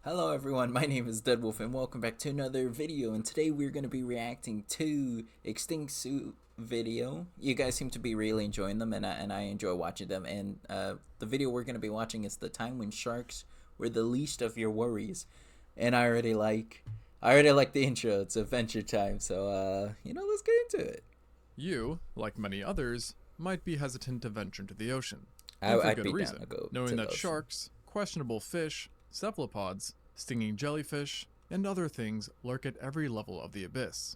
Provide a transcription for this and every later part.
Hello everyone, my name is Deadwolf and welcome back to another video, and today we're going to be reacting to Extinct Zoo video. You guys seem to be really enjoying them, and I enjoy watching them, and the video we're going to be watching is the time when sharks were the least of your worries. And I already like the intro. It's Adventure Time, so let's get into it. You, like many others, might be hesitant to venture into the ocean, and for I'd good be reason, down to go knowing to that the ocean. sharks, questionable fish, cephalopods, stinging jellyfish, and other things lurk at every level of the abyss.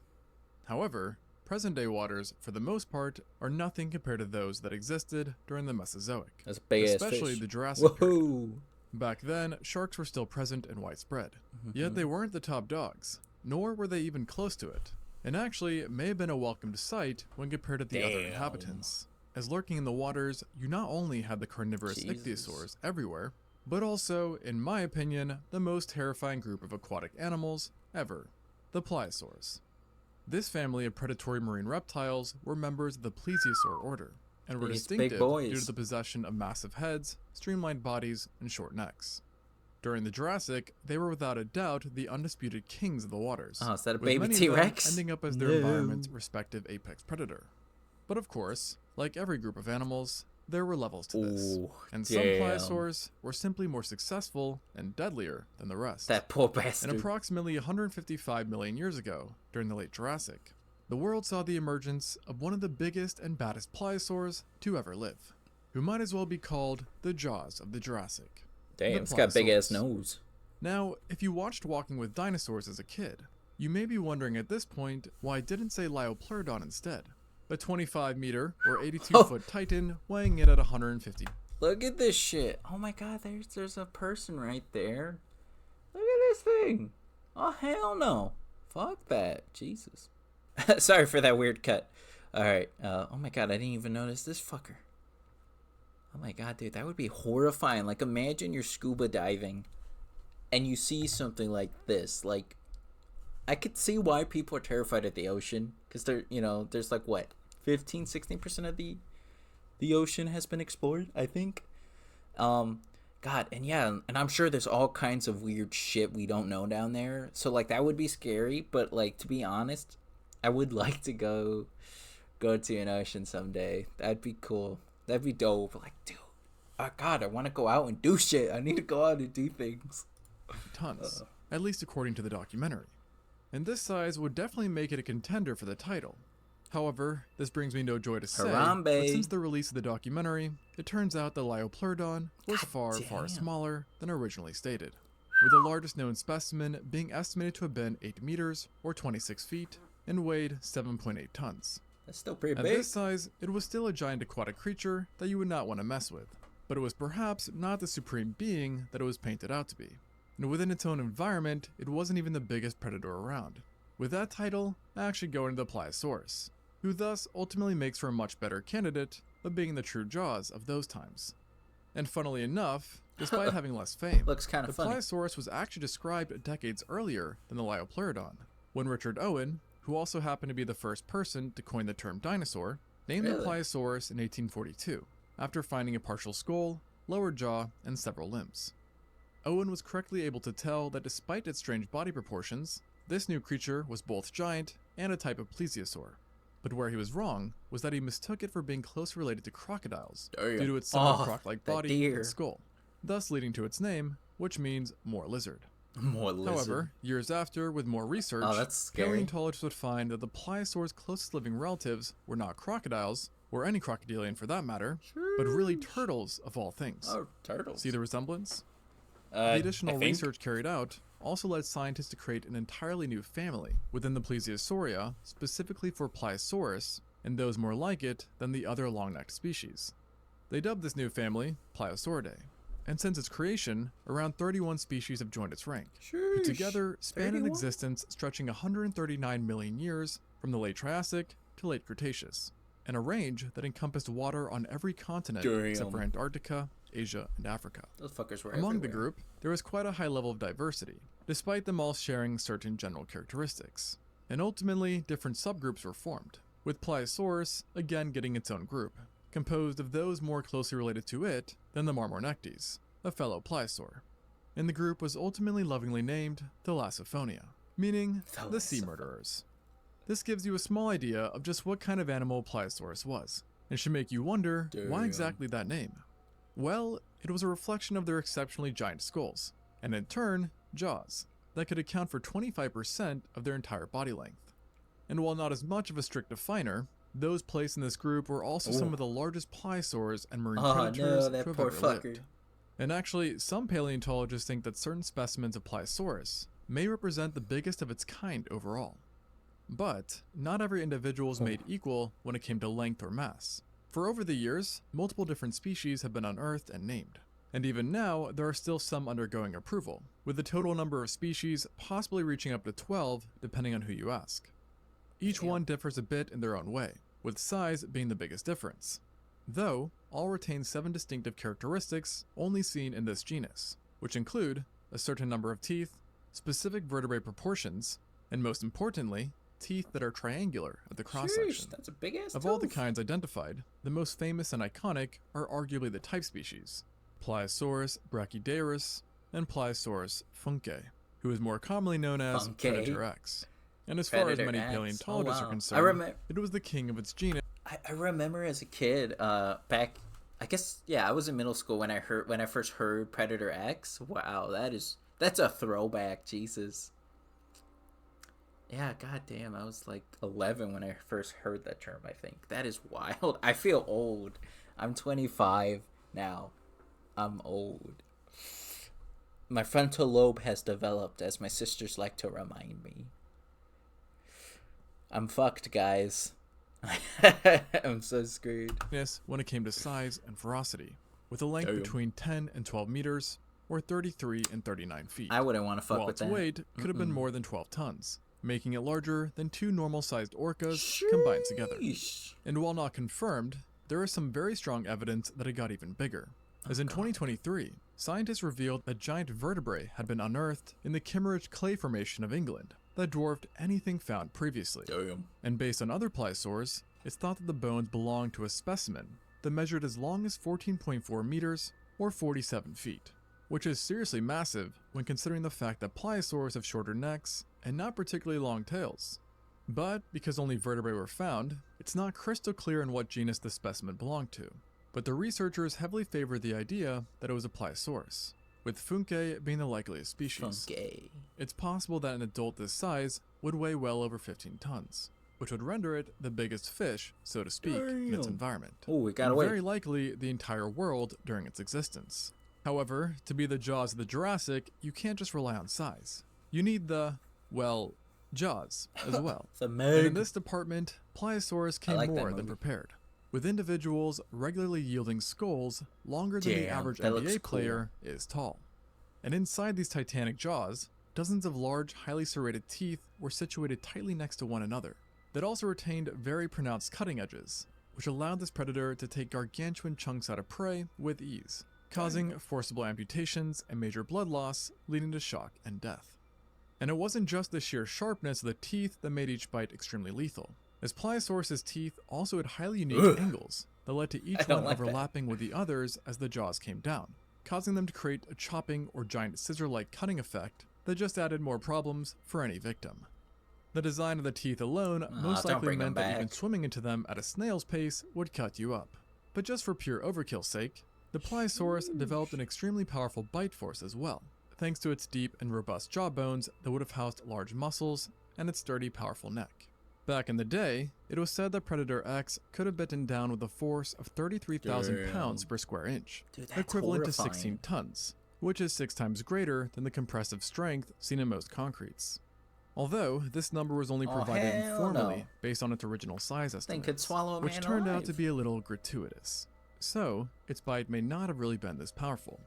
However, present-day waters, for the most part, are nothing compared to those that existed during the Mesozoic, That's a big ass especially fish. the Jurassic period. Whoa! Back then, sharks were still present and widespread, Mm-hmm. yet they weren't the top dogs, nor were they even close to it, and actually it may have been a welcomed sight when compared to the other Damn. inhabitants, as lurking in the waters, you not only had the carnivorous Jesus. ichthyosaurs everywhere, but also, in my opinion, the most terrifying group of aquatic animals ever, the pliosaurs. This family of predatory marine reptiles were members of the plesiosaur order, and were These big distinctive boys. due to the possession of massive heads, streamlined bodies, and short necks. During the Jurassic, they were without a doubt the undisputed kings of the waters, Oh, is that a with baby many of them T-Rex? ending up as their No. environment's respective apex predator. But of course, like every group of animals, there were levels to this, Ooh, and some damn. pliosaurs were simply more successful and deadlier than the rest. That poor And bastard. approximately 155 million years ago, during the late Jurassic, the world saw the emergence of one of the biggest and baddest pliosaurs to ever live, who might as well be called the Jaws of the Jurassic. Damn, the it's got a big ass pliosaurs. nose. Now, if you watched Walking with Dinosaurs as a kid, you may be wondering at this point why I didn't say Liopleurodon instead, a 25 meter or 82 foot titan weighing in at 150. Look at this shit. Oh my god, there's a person right there. Look at this thing. Oh hell no. Fuck that. Jesus. Sorry for that weird cut. Alright. Oh my god, I didn't even notice this fucker. Oh my god, dude, that would be horrifying. Like, imagine you're scuba diving and you see something like this. Like, I could see why people are terrified of the ocean, because there's like what, 15-16% of the ocean has been explored, I think. God, and yeah, and I'm sure there's all kinds of weird shit we don't know down there. So like that would be scary, but like, to be honest, I would like to go to an ocean someday. That'd be cool. That'd be dope. Like, dude, oh god, I want to go out and do shit. I need to go out and do things. Tons, at least according to the documentary. And this size would definitely make it a contender for the title. However, this brings me no joy to say, Harambe. but since the release of the documentary, it turns out that Liopleurodon was far damn. smaller than originally stated, with the largest known specimen being estimated to have been 8 meters, or 26 feet, and weighed 7.8 tons. That's still pretty At big. this size, it was still a giant aquatic creature that you would not want to mess with, but it was perhaps not the supreme being that it was painted out to be. And within its own environment, it wasn't even the biggest predator around, with that title actually going to the Pliosaurus, who thus ultimately makes for a much better candidate of being the true Jaws of those times. And funnily enough, despite having less fame, Looks kind the of funny. Pliosaurus was actually described decades earlier than the Liopleurodon, when Richard Owen, who also happened to be the first person to coin the term dinosaur, named the Really? Pliosaurus in 1842, after finding a partial skull, lower jaw, and several limbs. Owen was correctly able to tell that despite its strange body proportions, this new creature was both giant and a type of plesiosaur. But where he was wrong was that he mistook it for being closely related to crocodiles Damn. due to its somewhat Oh, croc-like that body deer. and skull, thus leading to its name, which means more lizard. More lizard. However, years after, with more research, Oh, that's scary. paleontologists would find that the pliosaur's closest living relatives were not crocodiles, or any crocodilian for that matter, but really turtles of all things. Oh, turtles. See the resemblance? The The additional research carried out also led scientists to create an entirely new family within the Plesiosauria, specifically for Pliosaurus, and those more like it than the other long-necked species. They dubbed this new family Pliosauridae, and since its creation, around 31 species have joined its rank, who Sheesh. together span an 31? existence stretching 139 million years from the late Triassic to late Cretaceous, and a range that encompassed water on every continent except for Damn. Antarctica, Asia, and Africa. Those fuckers were Among the everywhere. group, there was quite a high level of diversity, despite them all sharing certain general characteristics, and ultimately different subgroups were formed, with Pliosaurus again getting its own group, composed of those more closely related to it than the Marmornectes, a fellow pliosaur. and the group was ultimately lovingly named Thalassophonia, meaning the sea Thalassophone. murderers. This gives you a small idea of just what kind of animal Pliosaurus was, and should make you wonder why Damn. exactly that name. Well, it was a reflection of their exceptionally giant skulls, and in turn, jaws, that could account for 25% of their entire body length. And while not as much of a strict definer, those placed in this group were also some of the largest pliosaurs and marine Oh predators no, that to have poor ever fucker. lived. And actually, some paleontologists think that certain specimens of Pliosaurus may represent the biggest of its kind overall. But not every individual is made equal when it came to length or mass. For over the years, multiple different species have been unearthed and named. And even now, there are still some undergoing approval, with the total number of species possibly reaching up to 12 depending on who you ask. Each Damn. one differs a bit in their own way, with size being the biggest difference. Though, all retain 7 distinctive characteristics only seen in this genus, which include a certain number of teeth, specific vertebrae proportions, and most importantly, teeth that are triangular at the cross-section. Sheesh, that's a big ass Of all the tooth. kinds identified, the most famous and iconic are arguably the type species, Pliosaurus brachydaeus and Pliosaurus funke, who is more commonly known as Funke? Predator X. And as far as Predator many X. paleontologists Oh, are wow. concerned, it was the king of its genus. I remember as a kid, back, I guess, yeah, I was in middle school when I first heard Predator X. Wow, that's a throwback, Jesus. Yeah, goddamn, I was like 11 when I first heard that term. I think that is wild. I feel old. I'm 25 now. I'm old. My frontal lobe has developed, as my sisters like to remind me. I'm fucked, guys. I'm so screwed. When it came to size and ferocity, with a length Damn. between 10 and 12 meters, or 33 and 39 feet. I wouldn't want to fuck while with its that. weight could have been more than 12 tons, making it larger than 2 normal-sized orcas combined together. Sheesh. And while not confirmed, there is some very strong evidence that it got even bigger. As in 2023, scientists revealed that giant vertebrae had been unearthed in the Kimmeridge Clay Formation of England that dwarfed anything found previously. Damn. And based on other pliosaurs, it's thought that the bones belonged to a specimen that measured as long as 14.4 meters or 47 feet, which is seriously massive when considering the fact that pliosaurs have shorter necks and not particularly long tails. But because only vertebrae were found, it's not crystal clear in what genus the specimen belonged to. But the researchers heavily favored the idea that it was a pliosaurus, with funke being the likeliest species. Funky. It's possible that an adult this size would weigh well over 15 tons, which would render it the biggest fish, so to speak, in its Damn. environment. Oh, we gotta And wait. very likely the entire world during its existence. However, to be the Jaws of the Jurassic, you can't just rely on size. You need the, well, jaws as well. The And Meg. in this department, Pliosaurus came like that more than movie. prepared, with individuals regularly yielding skulls longer than the Damn, average that looks NBA cool. player is tall. And inside these titanic jaws, dozens of large, highly serrated teeth were situated tightly next to one another, that also retained very pronounced cutting edges, which allowed this predator to take gargantuan chunks out of prey with ease, causing forcible amputations and major blood loss, leading to shock and death. And it wasn't just the sheer sharpness of the teeth that made each bite extremely lethal, as Pliosaurus's teeth also had highly unique Ugh. angles that led to I each don't one like that. overlapping with the others as the jaws came down, causing them to create a chopping or giant scissor-like cutting effect that just added more problems for any victim. The design of the teeth alone most don't likely bring 'em meant that even back. swimming into them at a snail's pace would cut you up. But just for pure overkill's sake, the Pliosaurus developed an extremely powerful bite force as well, thanks to its deep and robust jawbones that would have housed large muscles and its sturdy, powerful neck. Back in the day, it was said that Predator X could have bitten down with a force of 33,000 Damn. pounds per square inch, Dude, that's equivalent to horrifying. 16 tons, which is 6 times greater than the compressive strength seen in most concretes. Although, this number was only Oh, provided hell informally no. based on its original size Thing estimates, could swallow a which man turned out alive. to be a little gratuitous. So, its bite may not have really been this powerful.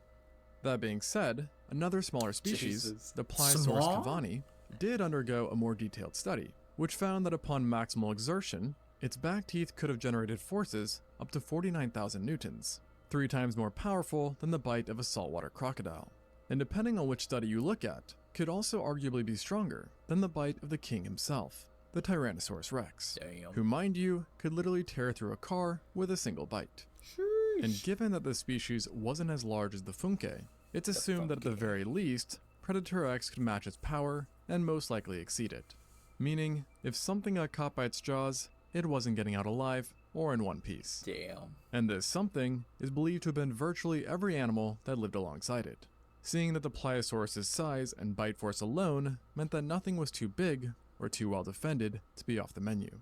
That being said, another smaller species, Jesus. the Pliosaurus Small? cavani, did undergo a more detailed study, which found that upon maximal exertion, its back teeth could have generated forces up to 49,000 newtons, 3 times more powerful than the bite of a saltwater crocodile. And depending on which study you look at, could also arguably be stronger than the bite of the king himself, the Tyrannosaurus Rex, Damn. who, mind you, could literally tear through a car with a single bite. And given that the species wasn't as large as the funke, It's assumed that at the very least, Predator X could match its power and most likely exceed it. Meaning, if something got caught by its jaws, it wasn't getting out alive or in one piece. Damn. And this something is believed to have been virtually every animal that lived alongside it, seeing that the Pliosaurus's size and bite force alone meant that nothing was too big or too well defended to be off the menu.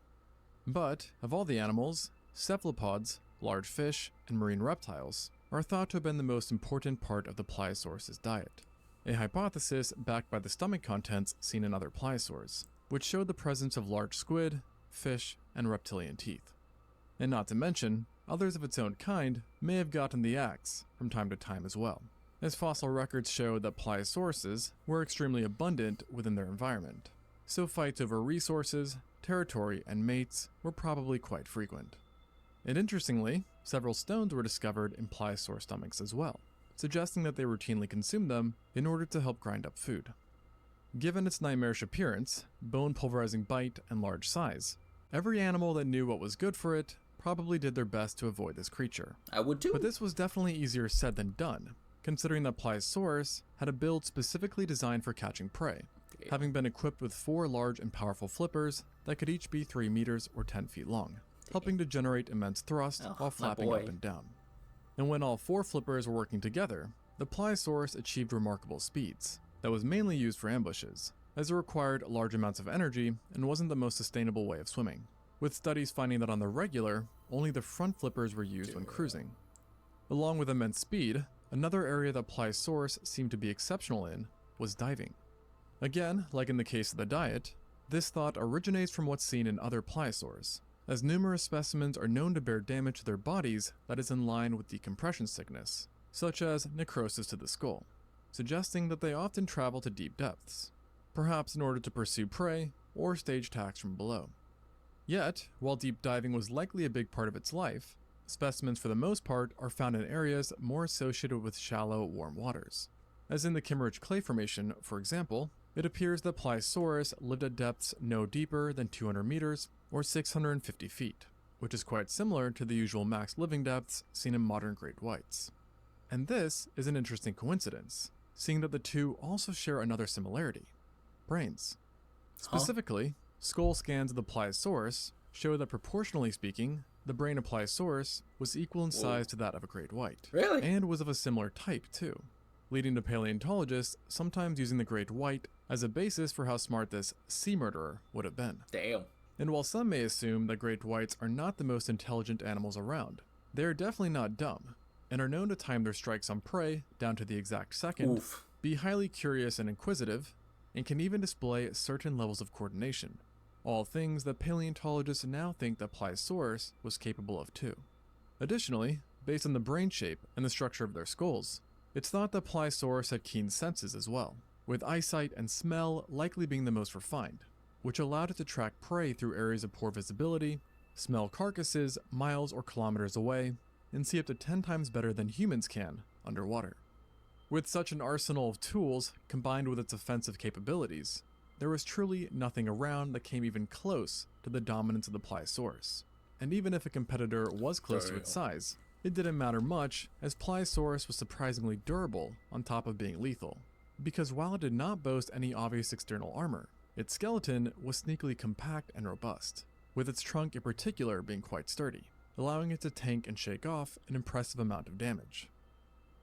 But, of all the animals, cephalopods, large fish, and marine reptiles are thought to have been the most important part of the Pliosaurus's diet, a hypothesis backed by the stomach contents seen in other pliosaurs, which showed the presence of large squid, fish, and reptilian teeth. And not to mention, others of its own kind may have gotten the axe from time to time as well, as fossil records show that Pliosauruses were extremely abundant within their environment, so fights over resources, territory, and mates were probably quite frequent. And interestingly, several stones were discovered in pliosaur stomachs as well, suggesting that they routinely consumed them in order to help grind up food. Given its nightmarish appearance, bone-pulverizing bite, and large size, every animal that knew what was good for it probably did their best to avoid this creature. I would too. But this was definitely easier said than done, considering that Pliosaurus had a build specifically designed for catching prey, having been equipped with 4 large and powerful flippers that could each be 3 meters or 10 feet long, helping to generate immense thrust while flapping up and down. And when all 4 flippers were working together, the Pliosaurus achieved remarkable speeds that was mainly used for ambushes, as it required large amounts of energy and wasn't the most sustainable way of swimming, with studies finding that on the regular, only the front flippers were used when cruising. Along with immense speed, another area that Pliosaurus seemed to be exceptional in was diving. Again, like in the case of the diet, this thought originates from what's seen in other pliosaurs, as numerous specimens are known to bear damage to their bodies that is in line with decompression sickness, such as necrosis to the skull, suggesting that they often travel to deep depths, perhaps in order to pursue prey or stage attacks from below. Yet, while deep diving was likely a big part of its life, specimens for the most part are found in areas more associated with shallow, warm waters. As in the Kimmeridge Clay Formation, for example, it appears that Pliosaurus lived at depths no deeper than 200 meters or 650 feet, which is quite similar to the usual max living depths seen in modern great whites. And this is an interesting coincidence, seeing that the two also share another similarity: brains. Specifically, skull scans of the Pliosaurus show that proportionally speaking, the brain of Pliosaurus was equal in size to that of a great white. Really? And was of a similar type too, leading to paleontologists sometimes using the great white as a basis for how smart this sea murderer would have been. Damn. And while some may assume that great whites are not the most intelligent animals around, they are definitely not dumb, and are known to time their strikes on prey down to the exact second, be highly curious and inquisitive, and can even display certain levels of coordination, all things that paleontologists now think that Pliosaurus was capable of too. Additionally, based on the brain shape and the structure of their skulls, it's thought that Pliosaurus had keen senses as well, with eyesight and smell likely being the most refined, which allowed it to track prey through areas of poor visibility, smell carcasses miles or kilometers away, and see up to 10 times better than humans can underwater. With such an arsenal of tools combined with its offensive capabilities, there was truly nothing around that came even close to the dominance of the Pliosaurus. And even if a competitor was close to its size, it didn't matter much, as Pliosaurus was surprisingly durable on top of being lethal, because while it did not boast any obvious external armor, its skeleton was sneakily compact and robust, with its trunk in particular being quite sturdy, allowing it to tank and shake off an impressive amount of damage.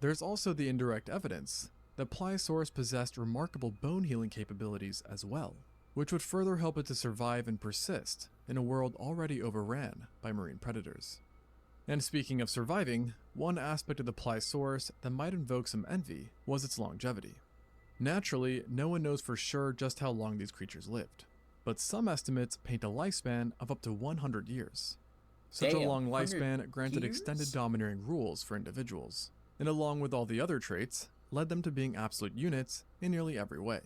There's also the indirect evidence that Pliosaurus possessed remarkable bone healing capabilities as well, which would further help it to survive and persist in a world already overran by marine predators. And speaking of surviving, one aspect of the Pliosaurus that might invoke some envy was its longevity. Naturally, no one knows for sure just how long these creatures lived, but some estimates paint a lifespan of up to 100 years. Such a long lifespan granted extended domineering rules for individuals, and along with all the other traits, led them to being absolute units in nearly every way.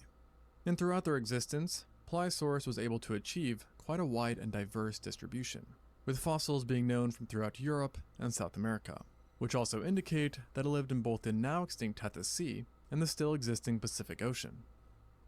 And throughout their existence, Pliosaurus was able to achieve quite a wide and diverse distribution, with fossils being known from throughout Europe and South America, which also indicate that it lived in both the now extinct Tethys Sea and the still existing Pacific Ocean.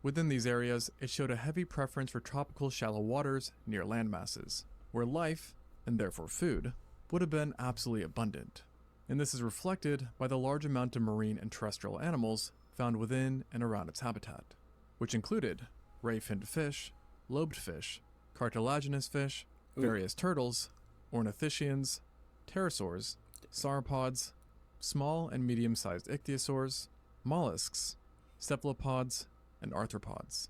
Within these areas, it showed a heavy preference for tropical shallow waters near land masses, where life, and therefore food, would have been absolutely abundant. and this is reflected by the large amount of marine and terrestrial animals found within and around its habitat, which included ray-finned fish, lobed fish, cartilaginous fish, various turtles, ornithischians, pterosaurs, sauropods, small and medium-sized ichthyosaurs, mollusks, cephalopods, and arthropods.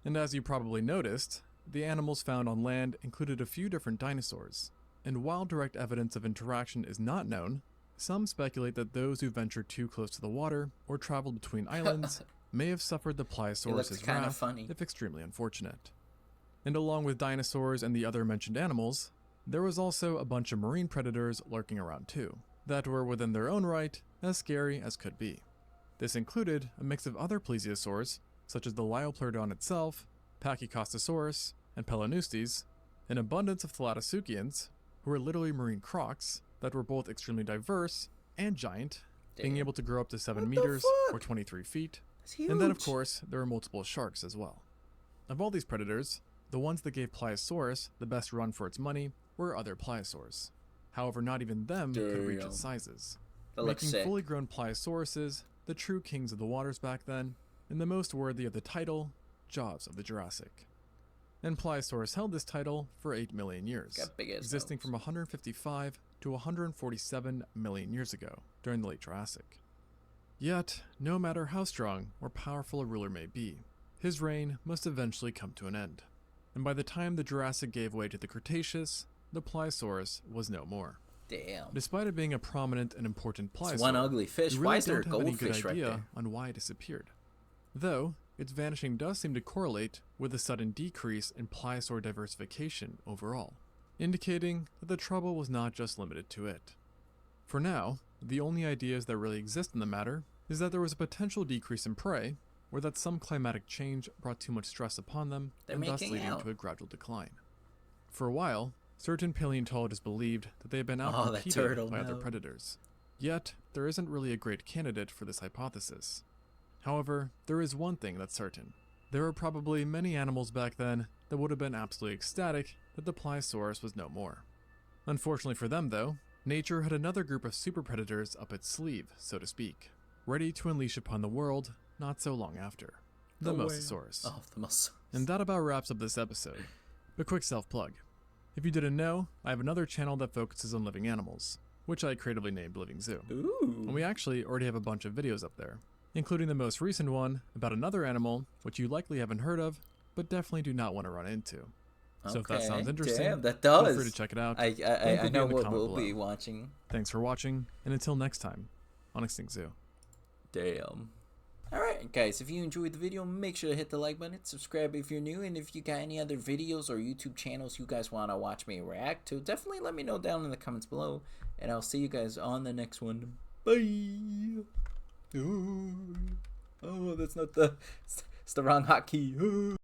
And as you probably noticed, the animals found on land included a few different dinosaurs, and while direct evidence of interaction is not known, some speculate that those who ventured too close to the water or traveled between islands may have suffered the Pliosaurus's wrath, if extremely unfortunate. And along with dinosaurs and the other mentioned animals, there was also a bunch of marine predators lurking around too, that were within their own right as scary as could be. This included a mix of other plesiosaurs, such as the Liopleurodon itself, Pachycostosaurus, and Pelaneustes, an abundance of Thalattosaucians, who were literally marine crocs that were both extremely diverse and giant, being able to grow up to 7 meters or 23 feet. And then, of course, there were multiple sharks as well. Of all these predators, the ones that gave Pliosaurus the best run for its money were other pliosaurs. However, not even them could reach its sizes, making fully grown Pliosauruses the true kings of the waters back then, and the most worthy of the title, Jaws of the Jurassic. And Pliosaurus held this title for 8 million years, existing from 155 to 147 million years ago, during the late Jurassic. Yet, no matter how strong or powerful a ruler may be, his reign must eventually come to an end. And by the time the Jurassic gave way to the Cretaceous, the Pliosaurus was no more. Damn. Despite it being a prominent and important pliosaur, it's one ugly fish. We really why is there a don't have any goldfish good right idea there? on why it disappeared. Though, its vanishing does seem to correlate with a sudden decrease in pliosaur diversification overall, indicating that the trouble was not just limited to it. For now, the only ideas that really exist in the matter is that there was a potential decrease in prey, or that some climatic change brought too much stress upon them, and thus leading to a gradual decline. For a while, certain paleontologists believed that they had been outcompeted by other predators. Yet, there isn't really a great candidate for this hypothesis. However, there is one thing that's certain. There were probably many animals back then that would have been absolutely ecstatic that the Pliosaurus was no more. Unfortunately for them though, nature had another group of super predators up its sleeve, so to speak, ready to unleash upon the world not so long after. The Mosasaurus. Oh, the Mosasaurus. And that about wraps up this episode. A quick self-plug. If you didn't know, I have another channel that focuses on living animals, which I creatively named Living Zoo. Ooh. And we actually already have a bunch of videos up there, including the most recent one about another animal, which you likely haven't heard of, but definitely do not want to run into. So if that sounds interesting, damn, that does. feel free to check it out. I know what we'll be watching. Thanks for watching, and until next time, on Extinct Zoo. Damn. Alright guys, if you enjoyed the video, make sure to hit the like button, subscribe if you're new, and if you got any other videos or YouTube channels you guys want to watch me react to, definitely let me know down in the comments below, and I'll see you guys on the next one. Bye! Oh, that's not it's the wrong hotkey.